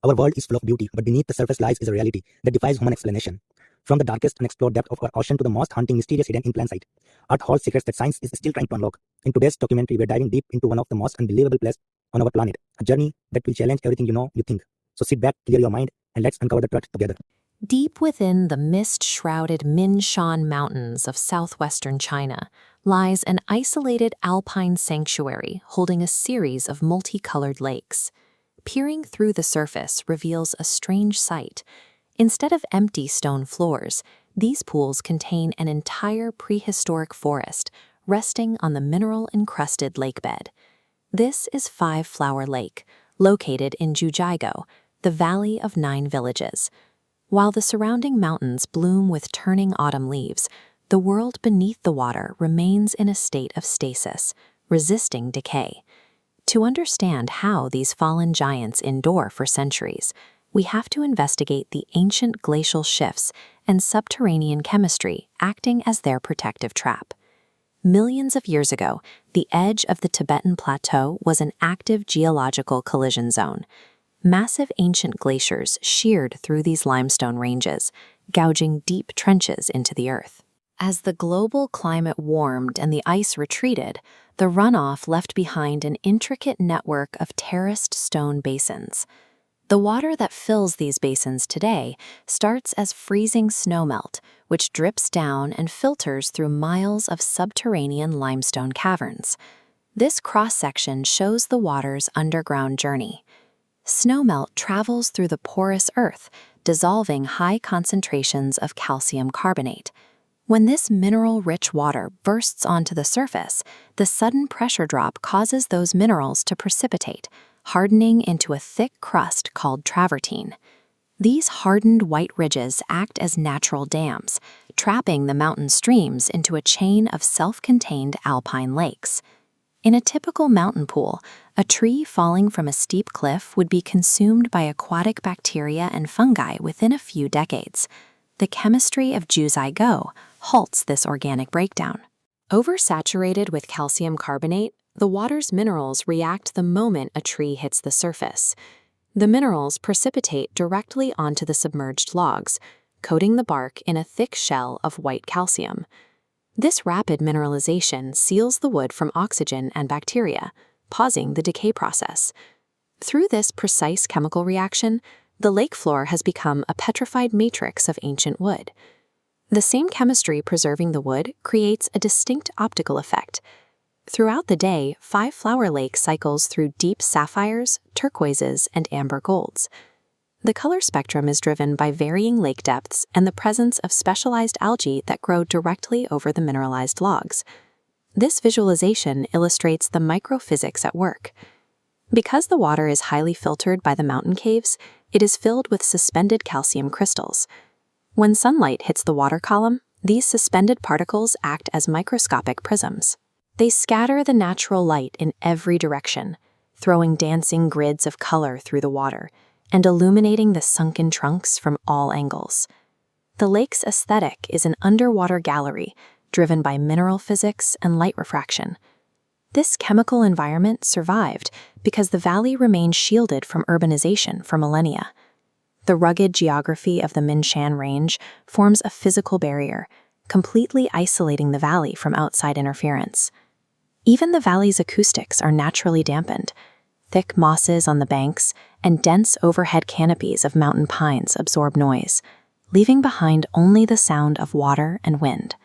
Our world is full of beauty, but beneath the surface lies is a reality that defies human explanation. From the darkest unexplored depth of our ocean to the most haunting mysterious hidden in plain sight, Earth holds secrets that science is still trying to unlock. In today's documentary, we're diving deep into one of the most unbelievable places on our planet, a journey that will challenge everything you think. So sit back, clear your mind, and let's uncover the truth together. Deep within the mist-shrouded Minshan Mountains of southwestern China lies an isolated alpine sanctuary holding a series of multicolored lakes. Peering through the surface reveals a strange sight. Instead of empty stone floors, these pools contain an entire prehistoric forest resting on the mineral-encrusted lakebed. This is Five Flower Lake, located in Jiuzhaigou, the Valley of Nine Villages. While the surrounding mountains bloom with turning autumn leaves, the world beneath the water remains in a state of stasis, resisting decay. To understand how these fallen giants endure for centuries, we have to investigate the ancient glacial shifts and subterranean chemistry acting as their protective trap. Millions of years ago, the edge of the Tibetan Plateau was an active geological collision zone. Massive ancient glaciers sheared through these limestone ranges, gouging deep trenches into the earth. As the global climate warmed and the ice retreated, the runoff left behind an intricate network of terraced stone basins. The water that fills these basins today starts as freezing snowmelt, which drips down and filters through miles of subterranean limestone caverns. This cross-section shows the water's underground journey. Snowmelt travels through the porous earth, dissolving high concentrations of calcium carbonate. When this mineral-rich water bursts onto the surface, the sudden pressure drop causes those minerals to precipitate, hardening into a thick crust called travertine. These hardened white ridges act as natural dams, trapping the mountain streams into a chain of self-contained alpine lakes. In a typical mountain pool, a tree falling from a steep cliff would be consumed by aquatic bacteria and fungi within a few decades. The chemistry of Jiuzhaigou halts this organic breakdown. Oversaturated with calcium carbonate, the water's minerals react the moment a tree hits the surface. The minerals precipitate directly onto the submerged logs, coating the bark in a thick shell of white calcium. This rapid mineralization seals the wood from oxygen and bacteria, pausing the decay process. Through this precise chemical reaction, the lake floor has become a petrified matrix of ancient wood. The same chemistry preserving the wood creates a distinct optical effect. Throughout the day, Five Flower Lake cycles through deep sapphires, turquoises, and amber golds. The color spectrum is driven by varying lake depths and the presence of specialized algae that grow directly over the mineralized logs. This visualization illustrates the microphysics at work. Because the water is highly filtered by the mountain caves, it is filled with suspended calcium crystals. When sunlight hits the water column, these suspended particles act as microscopic prisms. They scatter the natural light in every direction, throwing dancing grids of color through the water and illuminating the sunken trunks from all angles. The lake's aesthetic is an underwater gallery driven by mineral physics and light refraction. This chemical environment survived because the valley remained shielded from urbanization for millennia. The rugged geography of the Minshan Range forms a physical barrier, completely isolating the valley from outside interference. Even the valley's acoustics are naturally dampened. Thick mosses on the banks and dense overhead canopies of mountain pines absorb noise, leaving behind only the sound of water and wind.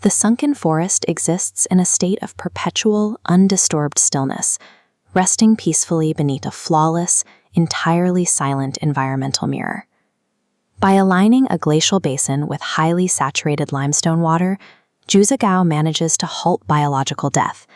The sunken forest exists in a state of perpetual, undisturbed stillness, resting peacefully beneath a flawless, entirely silent environmental mirror. By aligning a glacial basin with highly saturated limestone water, Jiuzhaigou manages to halt biological death,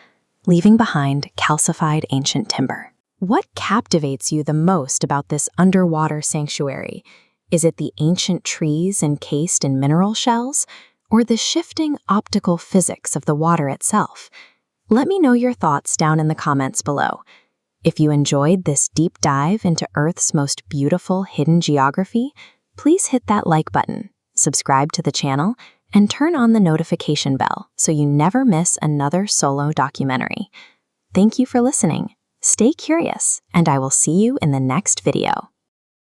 leaving behind calcified ancient timber. What captivates you the most about this underwater sanctuary? Is it the ancient trees encased in mineral shells, or the shifting optical physics of the water itself? Let me know your thoughts down in the comments below. If you enjoyed this deep dive into Earth's most beautiful hidden geography, please hit that like button, subscribe to the channel, and turn on the notification bell so you never miss another solo documentary. Thank you for listening. Stay curious, and I will see you in the next video.